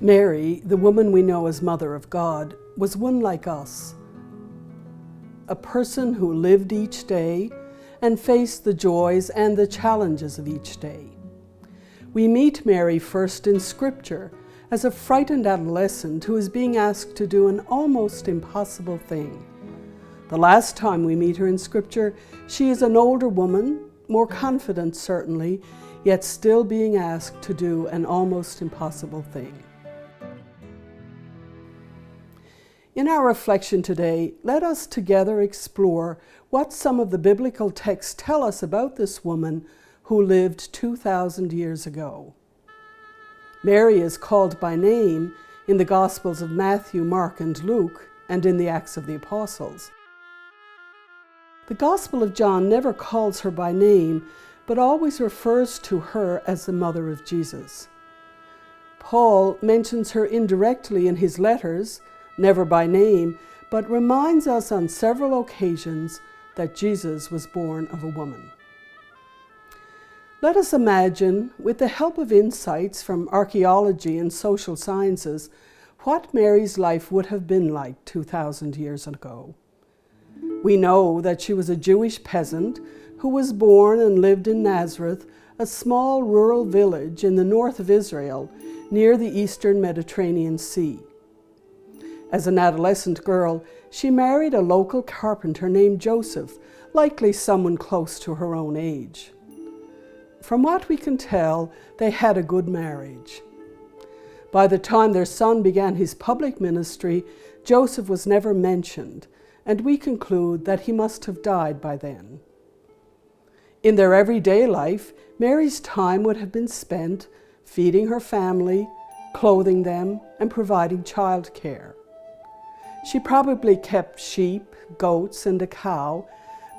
Mary, the woman we know as Mother of God, was one like us, a person who lived each day and faced the joys and the challenges of each day. We meet Mary first in Scripture as a frightened adolescent who is being asked to do an almost impossible thing. The last time we meet her in Scripture, she is an older woman, more confident certainly, yet still being asked to do an almost impossible thing. In our reflection today, let us together explore what some of the biblical texts tell us about this woman who lived 2,000 years ago. Mary is called by name in the Gospels of Matthew, Mark, and Luke, and in the Acts of the Apostles. The Gospel of John never calls her by name, but always refers to her as the mother of Jesus. Paul mentions her indirectly in his letters, never by name, but reminds us on several occasions that Jesus was born of a woman. Let us imagine, with the help of insights from archaeology and social sciences, what Mary's life would have been like 2,000 years ago. We know that she was a Jewish peasant who was born and lived in Nazareth, a small rural village in the north of Israel, near the eastern Mediterranean Sea. As an adolescent girl, she married a local carpenter named Joseph, likely someone close to her own age. From what we can tell, they had a good marriage. By the time their son began his public ministry, Joseph was never mentioned, and we conclude that he must have died by then. In their everyday life, Mary's time would have been spent feeding her family, clothing them, and providing childcare. She probably kept sheep, goats, and a cow,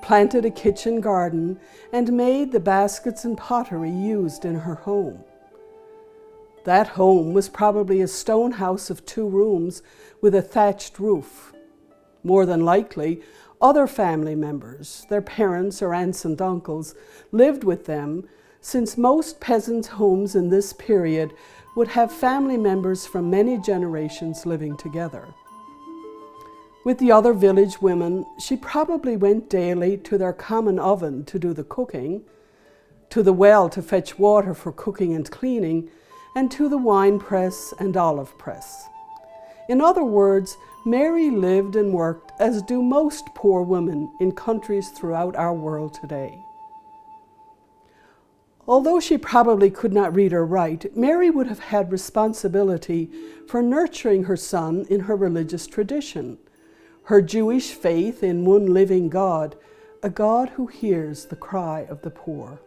planted a kitchen garden, and made the baskets and pottery used in her home. That home was probably a stone house of 2 rooms with a thatched roof. More than likely, other family members, their parents or aunts and uncles, lived with them, since most peasants' homes in this period would have family members from many generations living together. With the other village women, she probably went daily to their common oven to do the cooking, to the well to fetch water for cooking and cleaning, and to the wine press and olive press. In other words, Mary lived and worked as do most poor women in countries throughout our world today. Although she probably could not read or write, Mary would have had responsibility for nurturing her son in her religious tradition, her Jewish faith in one living God, a God who hears the cry of the poor.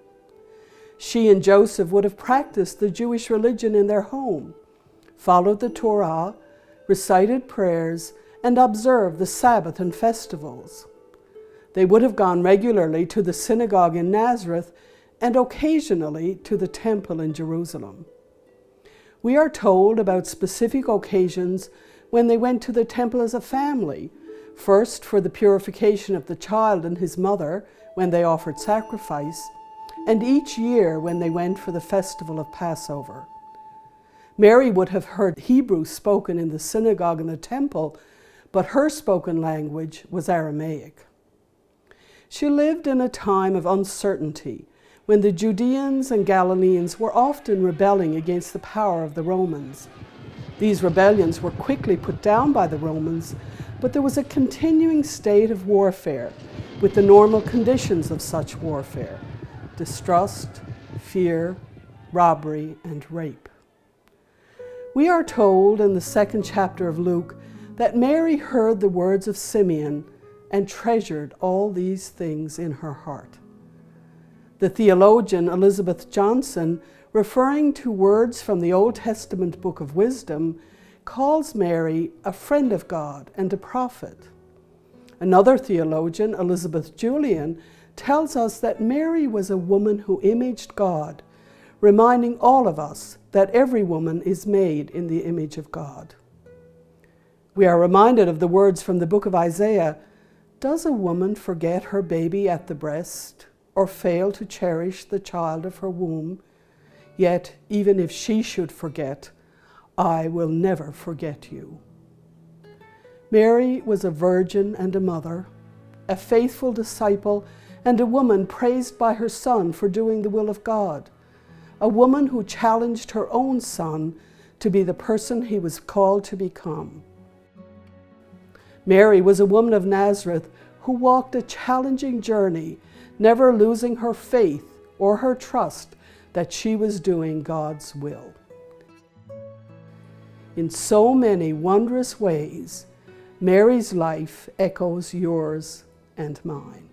She and Joseph would have practiced the Jewish religion in their home, followed the Torah, recited prayers, and observed the Sabbath and festivals. They would have gone regularly to the synagogue in Nazareth and occasionally to the temple in Jerusalem. We are told about specific occasions when they went to the temple as a family, first for the purification of the child and his mother when they offered sacrifice, and each year when they went for the festival of Passover. Mary would have heard Hebrew spoken in the synagogue and the temple, but her spoken language was Aramaic. She lived in a time of uncertainty when the Judeans and Galileans were often rebelling against the power of the Romans. These rebellions were quickly put down by the Romans, but there was a continuing state of warfare with the normal conditions of such warfare: distrust, fear, robbery, and rape. We are told in the 2nd chapter of Luke that Mary heard the words of Simeon and treasured all these things in her heart. The theologian Elizabeth Johnson, referring to words from the Old Testament Book of Wisdom, calls Mary a friend of God and a prophet. Another theologian, Elizabeth Julian, tells us that Mary was a woman who imaged God, reminding all of us that every woman is made in the image of God. We are reminded of the words from the book of Isaiah, "Does a woman forget her baby at the breast, or fail to cherish the child of her womb? Yet, even if she should forget, I will never forget you. Mary was a virgin and a mother, a faithful disciple, and a woman praised by her son for doing the will of God, a woman who challenged her own son to be the person he was called to become. Mary was a woman of Nazareth who walked a challenging journey, never losing her faith or her trust that she was doing God's will. In so many wondrous ways, Mary's life echoes yours and mine.